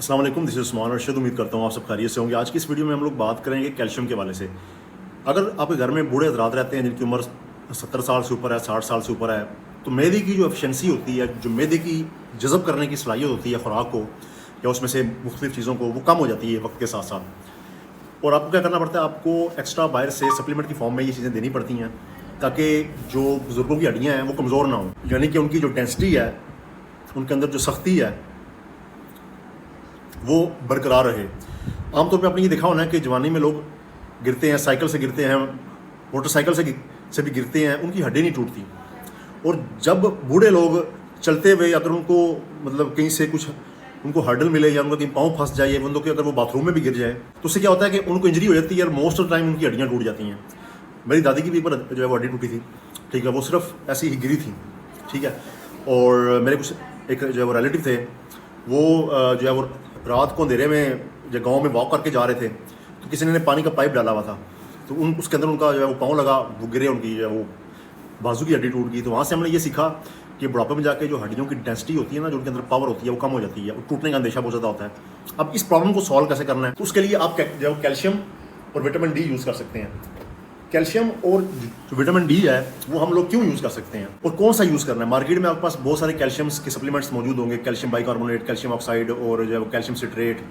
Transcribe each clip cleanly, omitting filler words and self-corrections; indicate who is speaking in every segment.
Speaker 1: अस्सलाम वालेकुम, this is Usman Arshad. उम्मीद करता हूँ आप सब खैरियत से होंगे। आज की इस वीडियो में हम लोग बात करेंगे कैल्शियम के वाले से। अगर आपके घर में बूढ़े हजरात रहते हैं जिनकी उम्र 70 साल से ऊपर है, 60 साल से ऊपर है, तो मैदे की जो एफिशिएंसी होती है, जो मैदे की जज़ब करने की सलाहियत होती है खुराक को या उसमें से मुख्तलिफ चीज़ों को, वो कम हो जाती है वक्त के साथ साथ। और आपको क्या करना पड़ता है, आपको एक्स्ट्रा बाहर से सप्लीमेंट की फॉर्म में ये चीज़ें देनी पड़ती हैं ताकि जो बुज़ुर्गों की हड्डियाँ हैं वो कमज़ोर ना हों, यानी कि उनकी जो डेंसिटी है, उनके अंदर जो सख्ती है वो बरकरार रहे। आमतौर पे आपने ये देखा होना है कि जवानी में लोग गिरते हैं, साइकिल से गिरते हैं, मोटरसाइकिल से भी गिरते हैं, उनकी हड्डी नहीं टूटती। और जब बूढ़े लोग चलते हुए अगर उनको मतलब कहीं से कुछ उनको हर्डल मिले या उनको कहीं पाँव फंस जाए, उनको कि अगर वो बाथरूम में भी गिर जाए तो उससे क्या होता है कि उनको इंजरी हो जाती है और मोस्ट ऑफ टाइम उनकी हड्डियाँ टूट जाती हैं। मेरी दादी की भी पर जो है वो हड्डी टूटी थी, ठीक है, वो सिर्फ ऐसी ही गिरी थी, ठीक है। और मेरे कुछ एक जो है वो रिलेटिव थे, वो जो है वो रात को अंधेरे में जब गांव में वॉक करके जा रहे थे तो किसी ने पानी का पाइप डाला हुआ था, तो उसके अंदर उनका जो है वो पाँव लगा, वो गिरे, उनकी जो है वो बाजू की हड्डी टूट गई। तो वहाँ से हमने ये सीखा कि बुढ़ापे में जाके जो हड्डियों की डेंसिटी होती है ना, जो उनके अंदर पावर होती है, वो कम हो जाती है और टूटने का अंदेशा बहुत ज़्यादा होता है। अब इस प्रॉब्लम को सॉल्व कैसे करना है, तो उसके लिए आप जो कैल्शियम और विटामिन डी यूज़ कर सकते हैं। कैल्शियम और जो विटामिन डी है वो हम लोग क्यों यूज़ कर सकते हैं और कौन सा यूज़ करना है। मार्केट में आपके पास बहुत सारे कैल्शियम्स के सप्लीमेंट्स मौजूद होंगे, कैल्शियम बाइकार्बोनेट, कैल्शियम ऑक्साइड और जो है वो कैल्शियम सिट्रेट,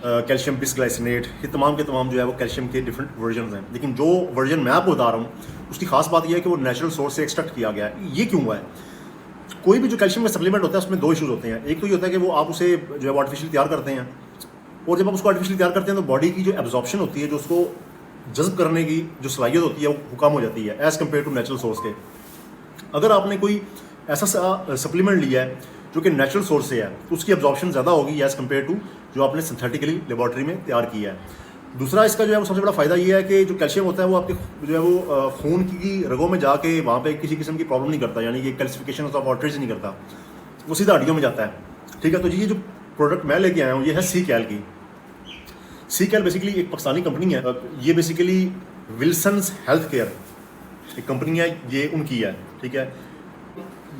Speaker 1: कैल्शियम बिसग्लाइसिनेट, ये तमाम के तमाम जो है वो कैल्शियम के डिफरेंट वर्जन हैं। लेकिन जो वर्जन मैं आपको बता रहा हूँ उसकी खास बात यह है कि वो नेचुरल सोर्स से एक्सट्रैक्ट किया गया है। ये क्यों हुआ है? कोई भी जो कैल्शियम का सप्लीमेंट होता है उसमें दो इशूज़ होते हैं। एक तो ये होता है कि वो आप उसे जो है आर्टिफिशियल तैयार करते हैं, और जब आप उसको आर्टिफिशियल तैयार करते हैं तो बॉडी की जो एब्जॉर्प्शन होती है, जो उसको जज्ब करने की जो सलाहियत होती है वो कम हो जाती है as compare to natural source के। अगर आपने कोई ऐसा सप्लीमेंट लिया है जो कि नेचुरल सोर्स से है तो उसकी एब्जॉर्प्शन ज़्यादा होगी एज़ कम्पेयर टू जो आपने सिंथेटिकली लेबॉर्ट्री में तैयार किया है। दूसरा इसका जो है वो सबसे बड़ा फ़ायदा ये है कि जो कैल्शियम होता है वो आपके जो है वो खून की रगों में जाके वहाँ पे किसी किस्म की प्रॉब्लम नहीं करता, यानी कि कैल्सिफिकेशन ऑफ आर्टरीज नहीं करता, वो सीधा हड्डियों में जाता है, ठीक है। तो ये जो प्रोडक्ट मैं लेके आया हूँ ये है सी कैल की। सी कैल बेसिकली एक पाकिस्तानी कंपनी है। ये बेसिकली विल्सन्स हेल्थ केयर एक कंपनी है, ये उनकी है, ठीक है।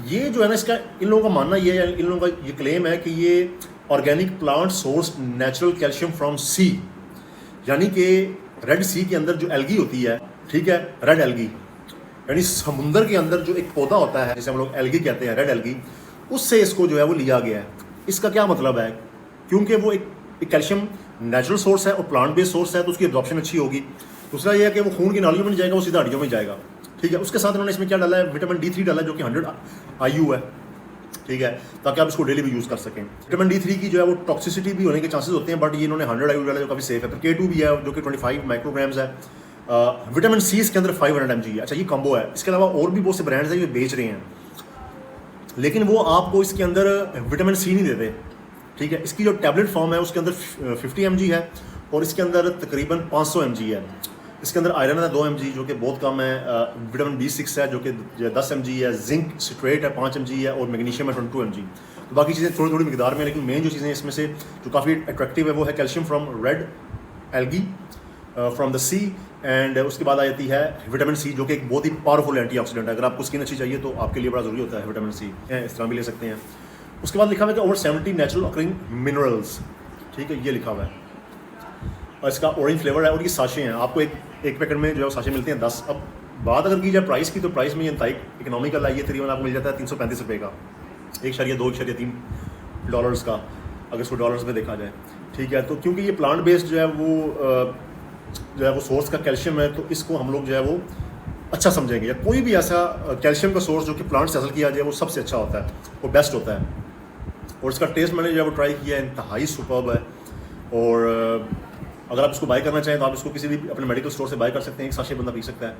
Speaker 1: ये जो है ना, इसका इन लोगों का मानना ये है, इन लोगों का ये क्लेम है कि ये organic plant source natural calcium from sea, यानी कि रेड सी के अंदर जो एल्गी होती है, ठीक है, रेड एल्गी, यानी समुंदर के अंदर जो एक पौधा होता है जिसे हम लोग एल्गी कहते हैं, रेड एल्गी, उससे इसको जो है वो लिया गया है। इसका क्या मतलब है? क्योंकि वो एक कैल्शियम नेचुरल सोर्स है और प्लांट बेस्ड सोर्स है तो उसकी एब्जॉर्प्शन अच्छी होगी। दूसरा ये है कि वो खून की नालियों में नहीं जाएगा, वो सीधा हड्डियों में जाएगा, ठीक है। उसके साथ उन्होंने इसमें क्या डाला है, विटामिन D3 डाला है जो कि 100 IU है, ठीक है, ताकि आप इसको डेली भी यूज़ कर सकें। विटामिन D3 की जो है वो टॉक्सिसिटी भी होने के चांसेस होते हैं, बट ये इन्होंने 100 IU डाला जो काफ़ी सेफ है। फिर K2 भी है जो कि 25 माइक्रोग्राम्स है। विटामिन C इसके अंदर 500 mg है। अच्छा, ये कॉम्बो है। इसके अलावा और भी बहुत से ब्रांड्स हैं जो बेच रहे हैं, लेकिन वो आपको इसके अंदर विटामिन C नहीं देते, ठीक है। इसकी जो टैबलेट फॉर्म है उसके अंदर 50 mg है और इसके अंदर तकरीबन 500 mg है। इसके अंदर आयरन है 2 mg जो कि बहुत कम है, विटामिन B6 है जो कि 10 mg है, जिंक सिट्रेट है 5 mg है और मैग्नीशियम है 22 mg। तो बाकी चीज़ें थोड़ी थोड़ी मिकदार में है, लेकिन मेन जो चीज़ें इसमें से जो काफ़ी अट्रैक्टिव है वो है calcium from red algae from the sea, and उसके बाद आ जाती है विटामिन C जो कि एक बहुत ही पावरफुल एंटीऑक्सीडेंट है। अगर आपको स्किन अच्छी चाहिए तो आपके लिए बड़ा ज़रूरी होता है विटामिन C, इस तरह भी ले सकते हैं। उसके बाद लिखा हुआ है कि ओवर 70 नेचुरल ऑकरिंग मिनरल्स, ठीक है, ये लिखा हुआ है। और इसका ऑरेंज फ्लेवर है और ये साशे हैं। आपको एक पैकेट में जो है साशे मिलते हैं 10। अब बात अगर की जाए प्राइस की, तो प्राइस में ये इंतहाई इकोनॉमिकल है। ये तकरीबन आपको मिल जाता है 335 रुपये का, 1.2-1.3 डॉलर्स का, अगर इसको डॉलर्स में देखा जाए, ठीक है। तो क्योंकि ये प्लांट बेस्ड जो है वो सोर्स का कैल्शियम है, तो इसको हम लोग जो है वो अच्छा समझेंगे। या कोई भी ऐसा कैल्शियम का सोर्स जो कि प्लांट से हासिल किया जाए वो सबसे अच्छा होता है, वो बेस्ट होता है। और इसका टेस्ट मैंने जो है वो ट्राई किया है, इंतहाई सुपर्ब है। और अगर आप इसको बाय करना चाहें तो आप इसको किसी भी अपने मेडिकल स्टोर से बाय कर सकते हैं, एक साशे बंदा पी सकता है।